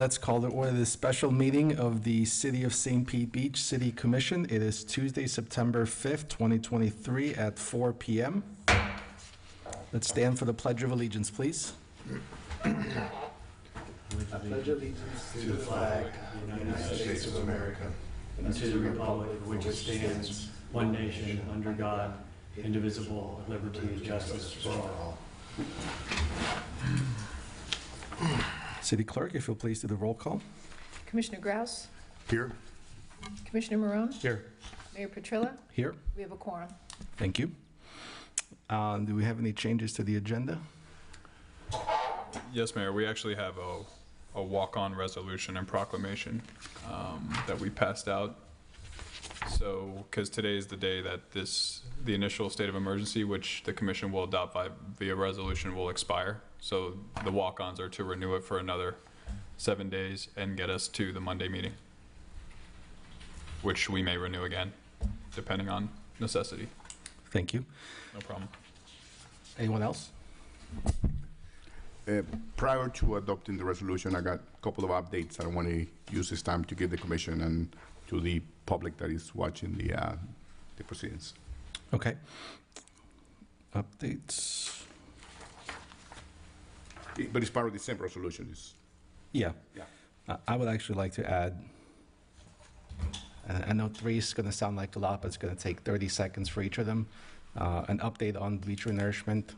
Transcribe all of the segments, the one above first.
Let's call to order this special meeting of the City of St. Pete Beach City Commission. It is Tuesday, September 5th, 2023 at 4 p.m. Let's stand for the Pledge of Allegiance, please. I pledge allegiance to the flag of the United States of America and to the republic for which it stands, one nation, under God, indivisible, with liberty and justice for all. City Clerk, if you'll please do the roll call. Commissioner Grouse? Here. Commissioner Marone? Here. Mayor Petrilla? Here. We have a quorum. Thank you. Do we have any changes to the agenda? Yes, Mayor. We actually have a walk-on resolution and proclamation that we passed out. So, because today is the day that the initial state of emergency, which the commission will adopt via resolution, will expire. So the walk-ons are to renew it for another 7 days and get us to the Monday meeting, which we may renew again, depending on necessity. Thank you. No problem. Anyone else? Prior to adopting the resolution, I got a couple of updates. I want to use this time to give the commission and to the public that is watching the proceedings. Okay. Updates. But it's part of the same resolution. Yeah. Yeah. I would actually like to add, I know 3 is going to sound like a lot, but it's going to take 30 seconds for each of them. An update on bleacher nourishment,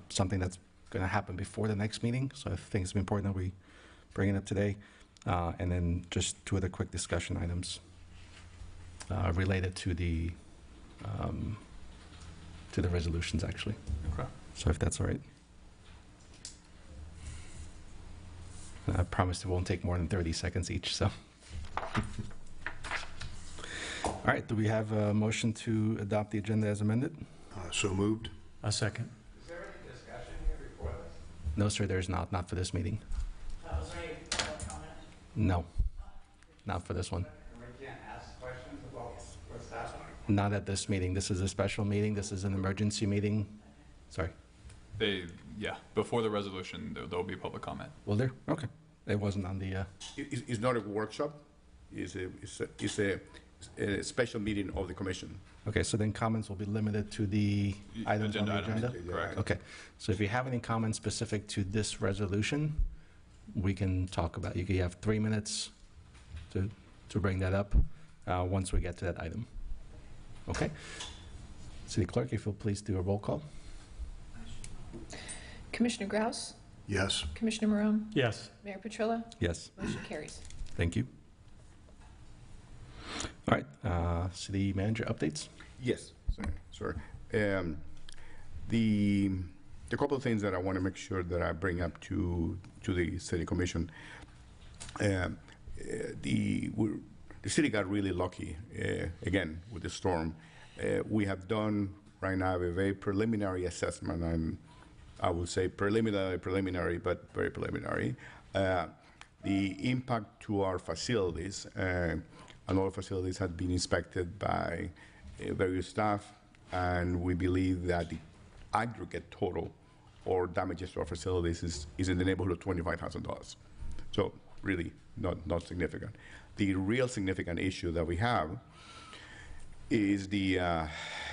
something that's going to happen before the next meeting. So I think it's important that we bring it up today. And then just 2 other quick discussion items related to the resolutions, actually. Okay. So if that's all right. I promise it won't take more than 30 seconds each, so. All right, do we have a motion to adopt the agenda as amended? So moved. A second. Is there any discussion here before this? No, sir, there's not for this meeting. Was there any public comment? No, not for this one. And we can't ask questions about what's that? Not at this meeting. This is a special meeting. This is an emergency meeting. Sorry. Before the resolution, there'll be public comment. Will there? Okay. It wasn't on the, It's not a workshop. It's a special meeting of the commission. okay, so then comments will be limited to the items on the agenda? Correct. Okay, so if you have any comments specific to this resolution, we can talk about, you have 3 minutes to bring that up once we get to that item. Okay? City Clerk, if you'll please do a roll call. Commissioner Grouse? Yes. Commissioner Marone? Yes. Mayor Petrilla? Yes, Motion carries. thank you. All right, City Manager updates? Yes, sorry. The couple of things that I want to make sure that I bring up to the City Commission. The city got really lucky, again, with the storm. We have done right now a very preliminary assessment, and I would say preliminary, but very preliminary. The impact to our facilities, and all facilities have been inspected by various staff, and we believe that the aggregate total or damages to our facilities is in the neighborhood of $25,000. So really not significant. The real significant issue that we have is the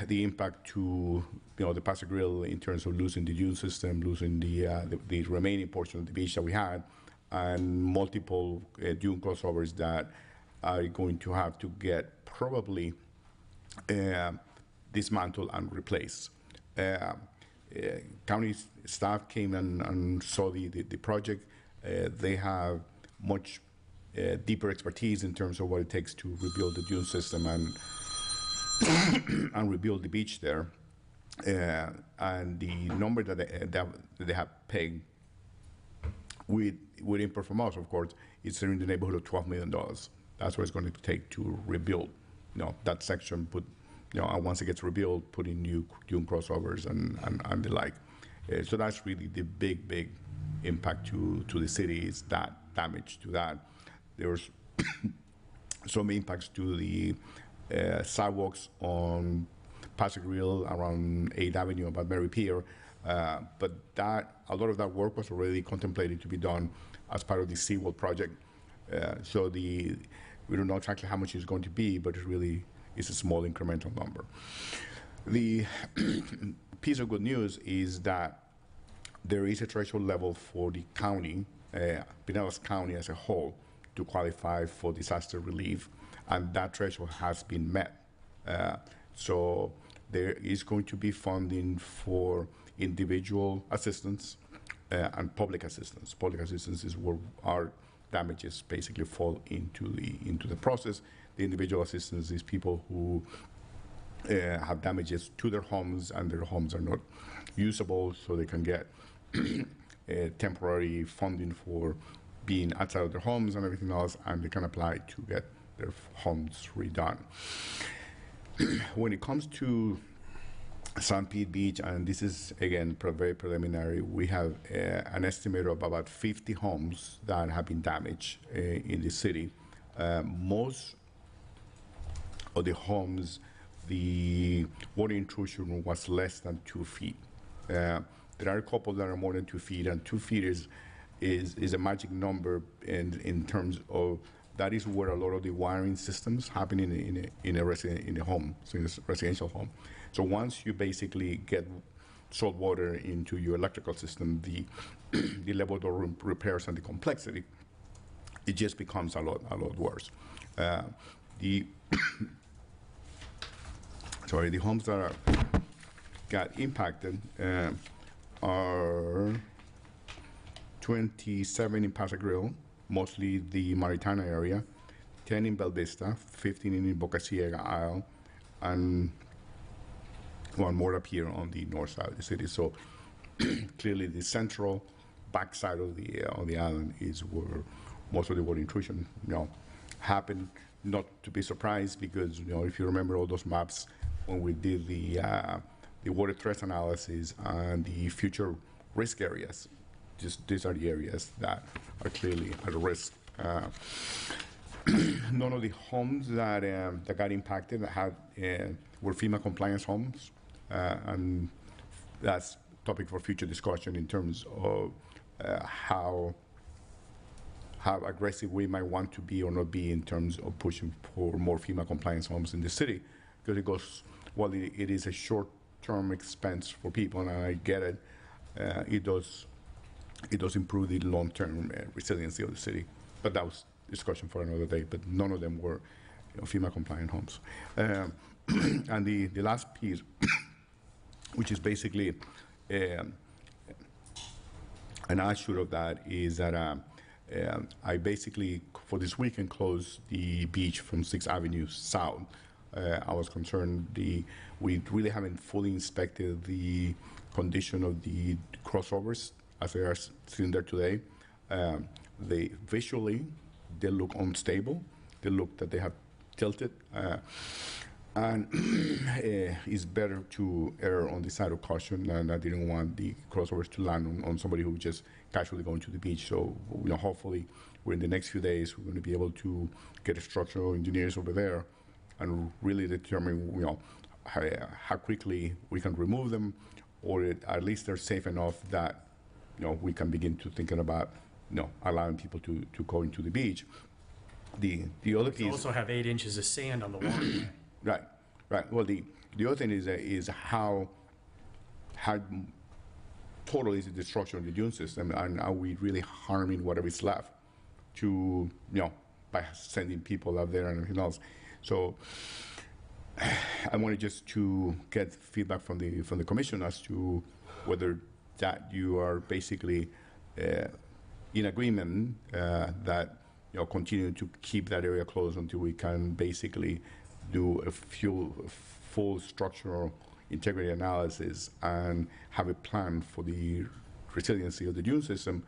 impact to the Paso Grill in terms of losing the dune system, losing the remaining portion of the beach that we had, and multiple dune crossovers that are going to have to get probably dismantled and replaced. County staff came and saw the project. They have much deeper expertise in terms of what it takes to rebuild the dune system and rebuild the beach there. And the number that they have pegged with input from us, of course, it's in the neighborhood of $12 million. That's what it's going to take to rebuild, that section. And once it gets rebuilt, put in new dune crossovers and the like. So that's really the big impact to the city, is that damage to that. There's some impacts to the sidewalks on Paso Grill around 8th Avenue, about Mary Pier. But a lot of that work was already contemplated to be done as part of the Seawall project. So we don't know exactly how much it's going to be, but it really is a small incremental number. The piece of good news is that there is a threshold level for the county, Pinellas County as a whole, to qualify for disaster relief, and that threshold has been met. So there is going to be funding for individual assistance and public assistance. Public assistance is where our damages basically fall into the process. The individual assistance is people who have damages to their homes and their homes are not usable, so they can get temporary funding for being outside of their homes and everything else, and they can apply to get their homes redone. When it comes to St. Pete Beach, and this is again very preliminary, we have an estimate of about 50 homes that have been damaged in the city. Most of the homes, the water intrusion was less than 2 feet. There are a couple that are more than 2 feet, and 2 feet is a magic number in terms of that is where a lot of the wiring systems happen in a home, so in a residential home. So once you basically get salt water into your electrical system, the level of repairs and the complexity, it just becomes a lot worse. The homes that got impacted are 27 in Paso Grill, mostly the Maritana area, 10 in Bella Vista, 15 in Boca Ciega Isle, and one more up here on the north side of the city. So clearly the central backside of the island is where most of the water intrusion happened. Not to be surprised, because if you remember all those maps when we did the water threat analysis and the future risk areas, these are the areas that are clearly at risk. None of the homes that got impacted were FEMA compliance homes, and that's topic for future discussion in terms of how aggressive we might want to be or not be in terms of pushing for more FEMA compliance homes in the city, because it goes, while it is a short-term expense for people, and I get it, it does improve the long-term resiliency of the city. But that was discussion for another day, but none of them were FEMA compliant homes. And the last piece, which is basically an offshoot of that, is that I basically, for this weekend, closed the beach from 6th Avenue South. I was concerned we really haven't fully inspected the condition of the crossovers as they are sitting there today. They visually look unstable. They look that they have tilted. And it's better to err on the side of caution, and I didn't want the crossovers to land on somebody who just casually going to the beach. So hopefully in the next few days we're going to be able to get structural engineers over there and really determine how quickly we can remove them, or at least they're safe enough that we can begin to thinking about allowing people to go into the beach. The other piece, You also have 8 inches of sand on the waterway. Right. Well, the other thing is how total is the destruction of the dune system, and are we really harming whatever is left to by sending people out there and everything else. So I wanted just to get feedback from the commission as to whether that you are basically in agreement that continue to keep that area closed until we can basically do a full structural integrity analysis and have a plan for the resiliency of the dune system,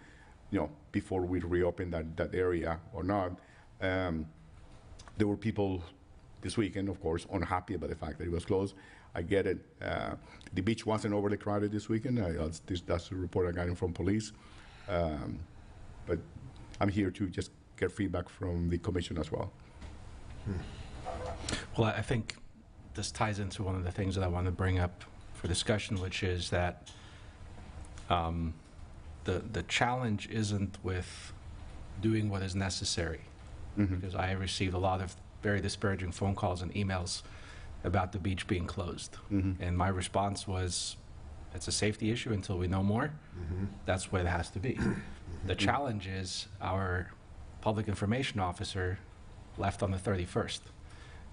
before we reopen that area or not. There were people this weekend, of course, unhappy about the fact that it was closed. I get it. The beach wasn't overly crowded this weekend. That's the report I got in from police. But I'm here to just get feedback from the commission as well. Well, I think this ties into one of the things that I want to bring up for discussion, which is that the challenge isn't with doing what is necessary. Because I received a lot of very disparaging phone calls and emails about the beach being closed. And my response was, it's a safety issue until we know more. That's what it has to be. The challenge is our public information officer left on the 31st.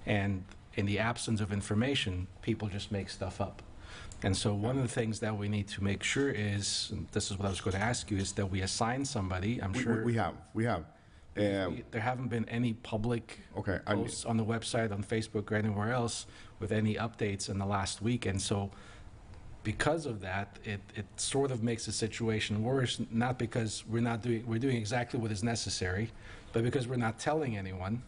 And in the absence of information, people just make stuff up. And so one of the things that we need to make sure is, and this is what I was going to ask you, is that we assign somebody. I'm sure We have. there haven't been any public Okay, posts on the website, on Facebook, or anywhere else with any updates in the last week. And so because of that, it sort of makes the situation worse, not because we're doing exactly what is necessary, but because we're not telling anyone.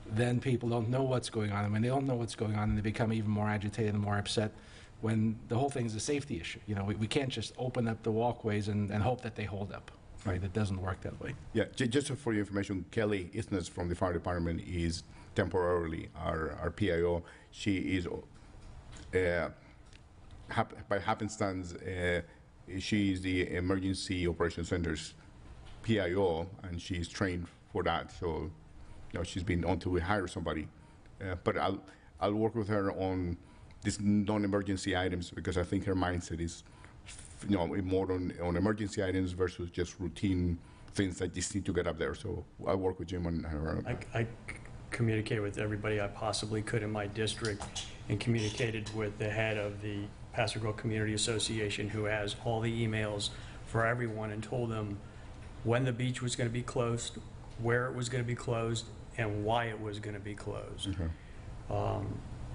Then people don't know what's going on. And when they don't know what's going on, and they become even more agitated and more upset when the whole thing is a safety issue. You know, we can't just open up the walkways and hope that they hold up, right? It doesn't work that way. Yeah, just for your information, Kelly Isnes from the fire department is temporarily our PIO. She is, by happenstance, she is the Emergency Operations Center's PIO, and she's trained for that. So, you know, she's been until we hire somebody. But I'll work with her on these non-emergency items, because I think her mindset is, you know, more on emergency items versus just routine things that just need to get up there. So I'll work with Jim on her. I communicated with everybody I possibly could in my district, and communicated with the head of the Paso Grove Community Association, who has all the emails for everyone, and told them when the beach was going to be closed, where it was going to be closed, and why it was going to be closed.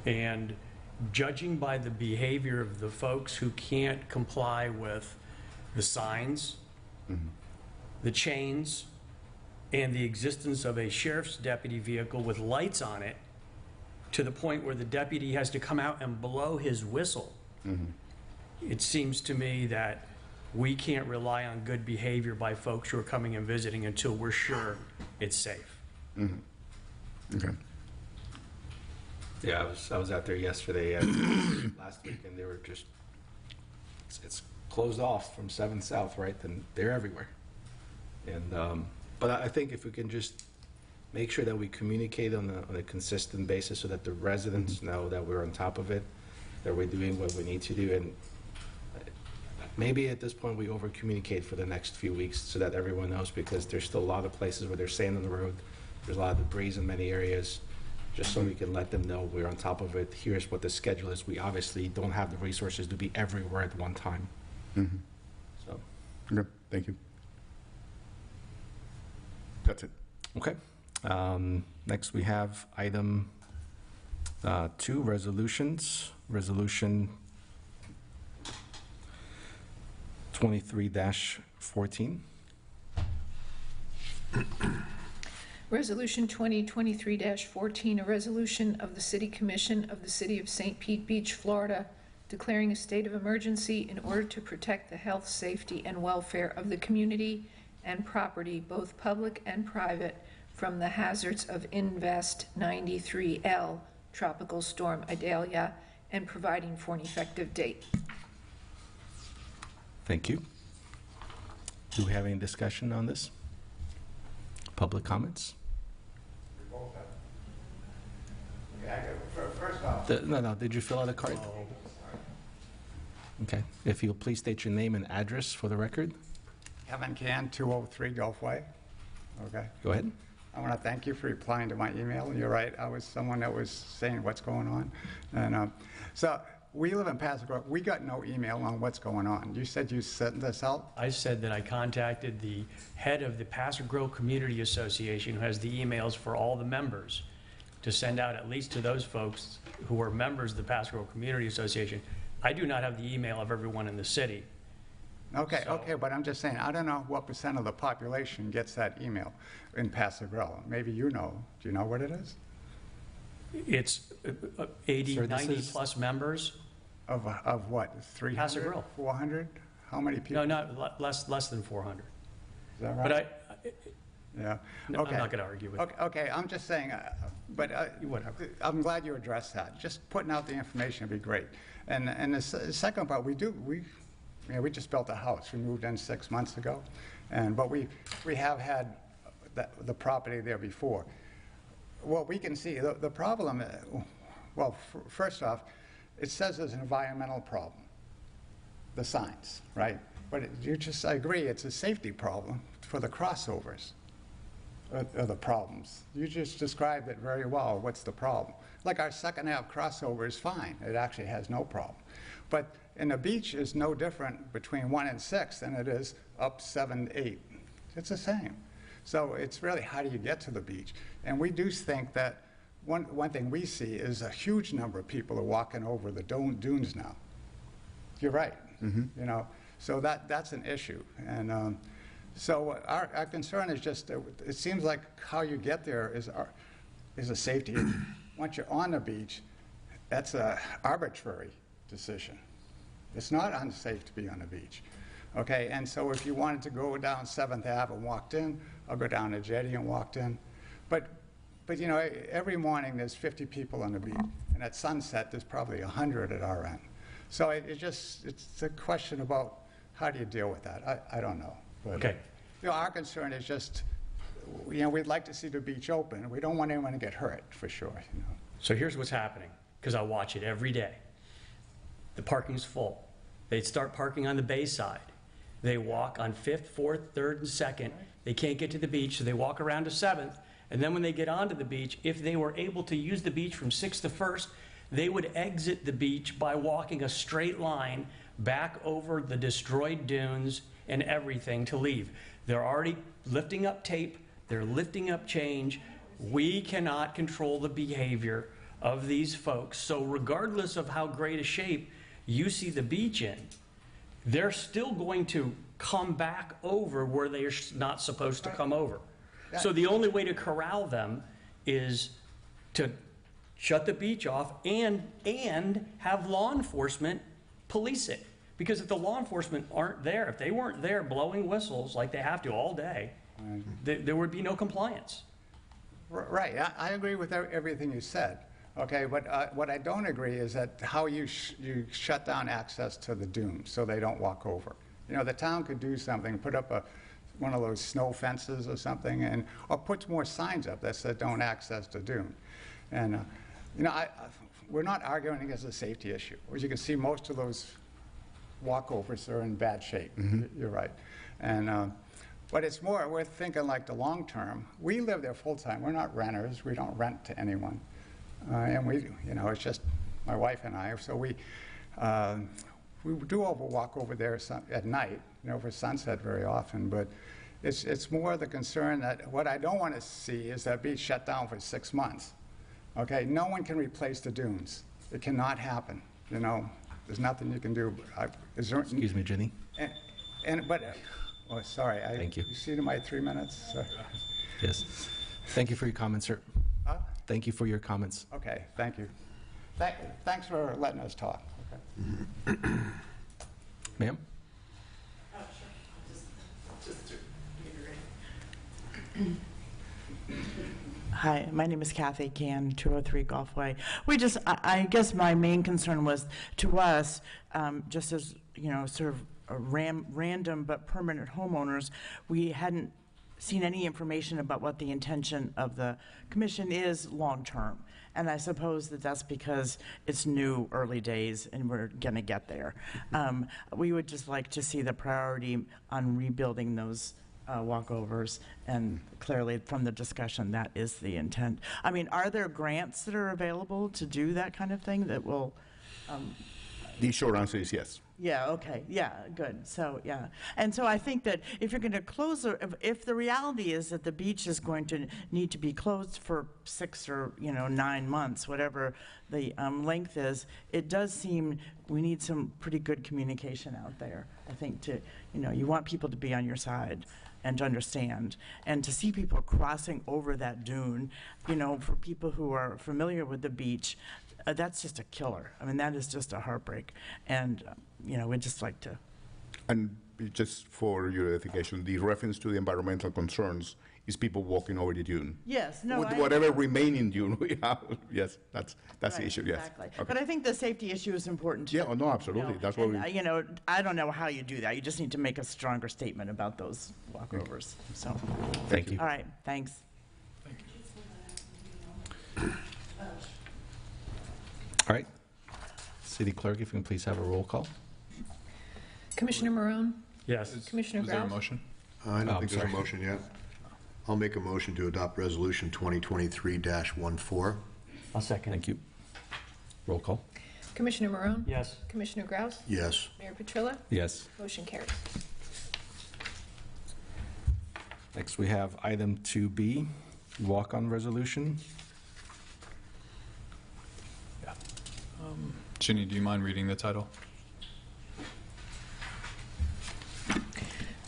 And judging by the behavior of the folks who can't comply with the signs, the chains, and the existence of a sheriff's deputy vehicle with lights on it, to the point where the deputy has to come out and blow his whistle, it seems to me that we can't rely on good behavior by folks who are coming and visiting until we're sure it's safe. Okay. Yeah, I was out there yesterday last week, and they were just, it's closed off from 7 South, right? And they're everywhere. And but I think if we can just make sure that we communicate on a consistent basis, so that the residents know that we're on top of it, that we're doing what we need to do, and maybe at this point we over communicate for the next few weeks so that everyone knows, because there's still a lot of places where there's sand on the road, there's a lot of debris in many areas. Just so we can let them know we're on top of it. Here's what the schedule is. We obviously don't have the resources to be everywhere at one time. So, Okay, thank you. That's it. okay. Next we have item 2, resolutions. Resolution 23-14. Resolution 2023-14, a resolution of the City Commission of the City of St. Pete Beach, Florida, declaring a state of emergency in order to protect the health, safety, and welfare of the community and property, both public and private, from the hazards of Invest 93L, Tropical Storm Idalia, and providing for an effective date. Thank you. Do we have any discussion on this? Public comments? First off, No, did you fill out a card? Okay. If you'll please state your name and address for the record. Kevin Can, 203 Gulf Way. Okay. Go ahead. I want to thank you for replying to my email. You're right, I was someone that was saying what's going on. And so we live in Paso Grove. We got no email on what's going on. You said you sent this out? I said that I contacted the head of the Paso Grove Community Association, who has the emails for all the members, to send out at least to those folks who are members of the Paso Grove Community Association. I do not have the email of everyone in the city. Okay, So- okay, but I'm just saying, I don't know what % of the population gets that email in Paso Grove. Maybe you know. Do you know what it is? It's 80, Sir, this 90 is- plus members. Of what, 300? Paso Grove. 400? How many people? No, not less than 400. Is that right? But Yeah. no, I'm Okay. not going to argue with you. Okay, I'm just saying, but Whatever. I'm glad you addressed that. Just putting out the information would be great. And the second part, we just built a house. We moved in 6 months ago, but we have had the property there before. What we can see, the problem, well, first off, it says there's an environmental problem, the signs, right? But I agree, it's a safety problem for the crossovers, are the problems. You just described it very well, what's the problem. Like our Second Ave crossover is fine, it actually has no problem. But in the beach is no different between 1 and 6 than it is up 7, 8. It's the same. So it's really, how do you get to the beach? And we do think that one thing we see is a huge number of people are walking over the dunes now. You're right, you know, so that's an issue. And so our concern is just, it seems like how you get there is a safety issue. Once you're on the beach, that's an arbitrary decision. It's not unsafe to be on the beach. Okay, and so if you wanted to go down 7th Ave and walked in, I'll go down to Jetty and walked in. But you know, every morning there's 50 people on the beach, and at sunset there's probably 100 at our end. So it's a question about how do you deal with that? I don't know. But, Okay. You know, our concern is just, you know, we'd like to see the beach open. We don't want anyone to get hurt, for sure. You know. So here's what's happening, because I watch it every day. The parking's full. They start parking on the bay side. They walk on 5th, 4th, 3rd, and 2nd. They can't get to the beach, so they walk around to 7th. And then when they get onto the beach, if they were able to use the beach from 6th to 1st, they would exit the beach by walking a straight line back over the destroyed dunes and everything to leave. They're already lifting up tape. They're lifting up change. We cannot control the behavior of these folks. So regardless of how great a shape you see the beach in, they're still going to come back over where they're not supposed to come over. So the only way to corral them is to shut the beach off and have law enforcement police it. Because if the law enforcement aren't there, if they weren't there blowing whistles like they have to all day, there would be no compliance. Right, I agree with everything you said. Okay, but what I don't agree is that how you shut down access to the dunes so they don't walk over. You know, the town could do something, put up one of those snow fences or something, or put more signs up that said don't access the dune. And, you know, we're not arguing against a safety issue. As you can see, most of those walkovers are in bad shape. You're right. And, but it's more, we're thinking like the long term. We live there full time. We're not renters. We don't rent to anyone. And we, you know, it's just my wife and I. So we do walk over there at night, you know, for sunset very often. But it's more the concern that what I don't want to see is that beach shut down for 6 months. Okay, no one can replace the dunes. It cannot happen. You know, there's nothing you can do. Excuse me, Ginny. Oh, sorry. Thank you. You see to my 3 minutes? Sorry. Yes. Thank you for your comments, sir. Huh? Thank you for your comments. Okay, thank you. Thanks for letting us talk. Okay. Ma'am? Oh, sure. Just to get ready. Hi, my name is Kathy Gann, 203 Gulfway. I guess my main concern was, to us, just as, you know, sort of random but permanent homeowners, we hadn't seen any information about what the intention of the commission is long-term. And I suppose that's because it's new, early days, and we're going to get there. We would just like to see the priority on rebuilding those walkovers, and clearly from the discussion, that is the intent. I mean, are there grants that are available to do that kind of thing that will... The short answer is yes. Yeah, okay, yeah, good. So, yeah. And so I think that if you're going to close, if the reality is that the beach is going to need to be closed for 6 or 9 months, whatever the length is, it does seem we need some pretty good communication out there. I think you want people to be on your side and to understand, and to see people crossing over that dune, for people who are familiar with the beach, that's just a killer. I mean, that is just a heartbreak. And, we'd just like to. And just for your edification, the reference to the environmental concerns is people walking over the dune. Yes, no, With I- whatever remaining dune we have, yes, that's the Right, issue, yes. Exactly. Okay. But I think the safety issue is important too. Yeah, oh, no, absolutely. That's what we- You know, I don't know how you do that. You just need to make a stronger statement about those walkovers. So, Thank you. all right, thanks. All right. City Clerk, if you can please have a roll call. Commissioner Marone? Yes. Commissioner Is there a Grouse? motion? I don't Oh, think there's a sorry. motion yet. I'll make a motion to adopt Resolution 2023-14. I'll second. Thank you. Roll call. Commissioner Marone? Yes. Commissioner Grouse? Yes. Mayor Petrilla? Yes. Motion carries. Next, we have item 2B, walk-on resolution. Ginny, do you mind reading the title?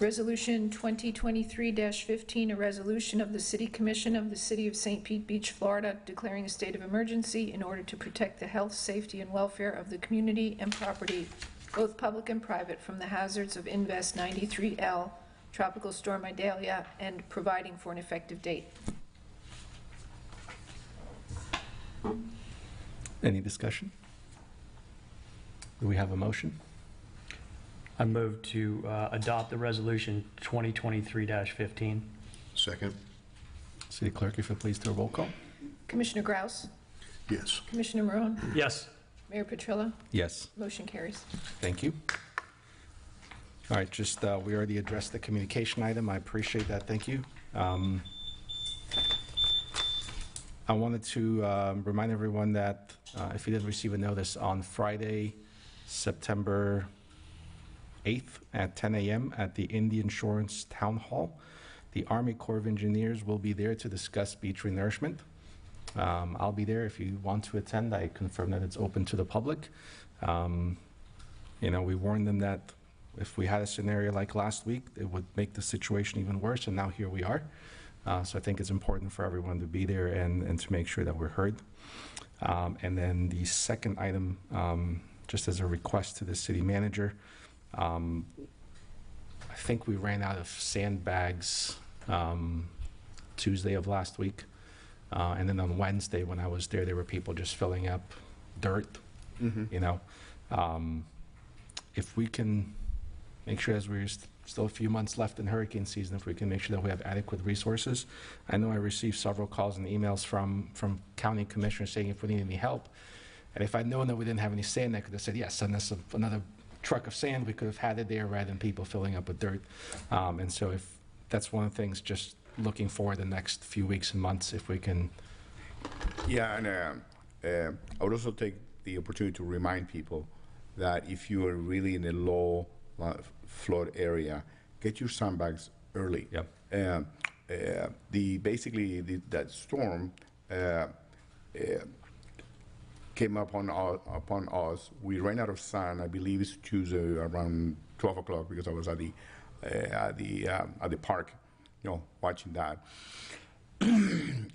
Resolution 2023-15, a resolution of the City Commission of the City of St. Pete Beach, Florida, declaring a state of emergency in order to protect the health, safety, and welfare of the community and property, both public and private, from the hazards of Invest 93L, Tropical Storm Idalia, and providing for an effective date. Any discussion? Do we have a motion? I move to adopt the resolution 2023-15. Second? City Clerk, if you please do a roll call. Commissioner Grouse? Yes. Commissioner Marone? Yes. Mayor Petrilla? Yes. Motion carries. Thank you. All right, just, we already addressed the communication item. I appreciate that. Thank you. I wanted to remind everyone that if you didn't receive a notice, on Friday, September 8th at 10 a.m. at the Indian Insurance Town Hall, the Army Corps of Engineers will be there to discuss beach renourishment. I'll be there if you want to attend. I confirm that it's open to the public. You know, we warned them that if we had a scenario like last week, it would make the situation even worse, and now here we are. So I think it's important for everyone to be there and to make sure that we're heard. And then the second item, just as a request to the city manager, I think we ran out of sandbags Tuesday of last week. And then on Wednesday, when I was there were people just filling up dirt, you know. If we can make sure, as we're still a few months left in hurricane season, if we can make sure that we have adequate resources. I know I received several calls and emails from county commissioners saying if we need any help. And if I'd known that we didn't have any sand, I could have said, yes, send us another truck of sand. We could have had it there rather than people filling up with dirt. And so if that's one of the things, just looking forward the next few weeks and months, if we can. Yeah, and I would also take the opportunity to remind people that if you are really in a low flood area, get your sandbags early. Yep. That storm came upon us. We ran out of sand. I believe it's Tuesday around 12 o'clock because I was at the park, you know, watching that.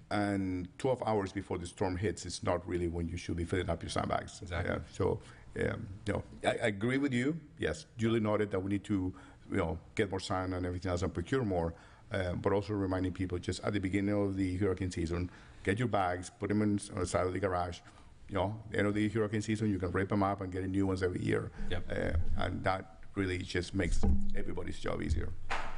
And 12 hours before the storm hits, it's not really when you should be filling up your sandbags. Exactly. So, you know, I agree with you. Yes, duly noted that we need to, you know, get more sand and everything else and procure more. But also reminding people, just at the beginning of the hurricane season, get your bags, put them on the side of the garage. You know, the end of the hurricane season, you can rip them up and get new ones every year. Yep. And that really just makes everybody's job easier.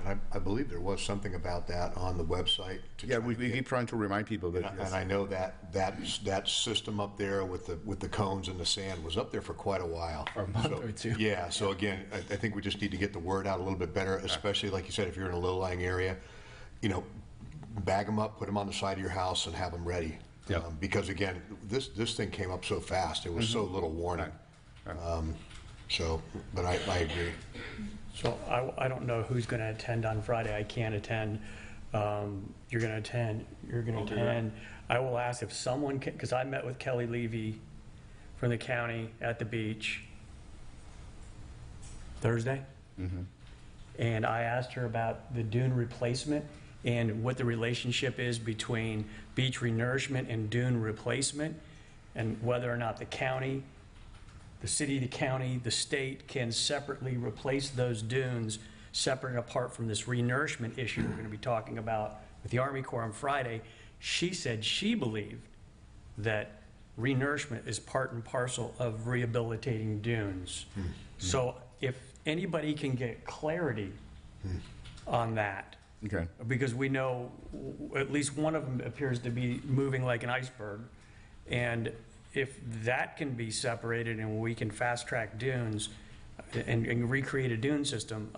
And I believe there was something about that on the website. Yeah, we keep trying to remind people that. And I know that system up there with the cones and the sand was up there for quite a while. For a month or two. Yeah, so again, I think we just need to get the word out a little bit better, especially like you said, if you're in a low-lying area, you know, bag them up, put them on the side of your house and have them ready. Yep. Because again, this thing came up so fast, it was so little warning. But I agree. So I don't know who's going to attend on Friday. I can't attend. You're going to attend. You're going to attend. I will ask if someone can, because I met with Kelly Levy from the county at the beach Thursday. And I asked her about the dune replacement and what the relationship is between beach renourishment and dune replacement, and whether or not the county, the city, the county, the state can separately replace those dunes separate and apart from this renourishment issue we're going to be talking about with the Army Corps on Friday, she said she believed that renourishment is part and parcel of rehabilitating dunes. So if anybody can get clarity on that, Okay. because we know at least one of them appears to be moving like an iceberg, and if that can be separated and we can fast-track dunes and recreate a dune system,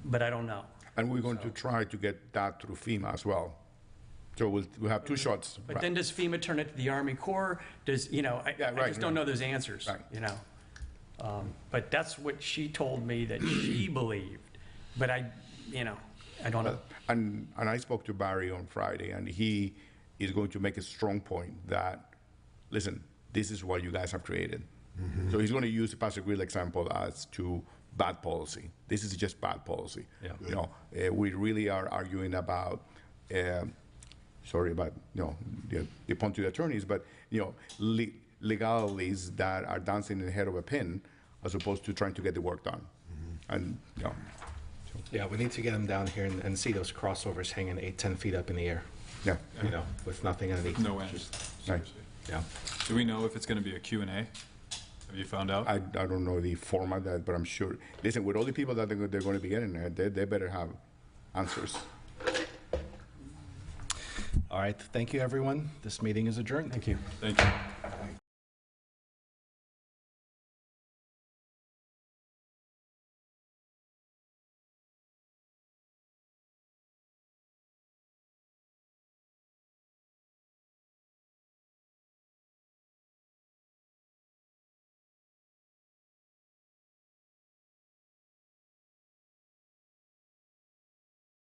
but I don't know. And we're going to try to get that through FEMA as well. So we'll have two shots. But then does FEMA turn it to the Army Corps? Does, you know, I right, just don't know those answers, Right. you know? But that's what she told me that she believed, but I don't know. And I spoke to Barry on Friday, and he is going to make a strong point that, listen, this is what you guys have created. So he's going to use the Paso Grill example as to bad policy. This is just bad policy. Yeah. You know, we really are arguing about, sorry about, you know, the point to the attorneys, but, you know, legalities that are dancing in the head of a pin as opposed to trying to get the work done. And, you know, Yeah, we need to get them down here and see those crossovers hanging 8, 10 feet up in the air, yeah. you know, with nothing underneath. No end. Right. Yeah. Do we know if it's going to be a Q&A? Have you found out? I don't know the format, that, but I'm sure. Listen, with all the people that they're going to be getting, they better have answers. All right, thank you, everyone. This meeting is adjourned. Thank you. Thank you.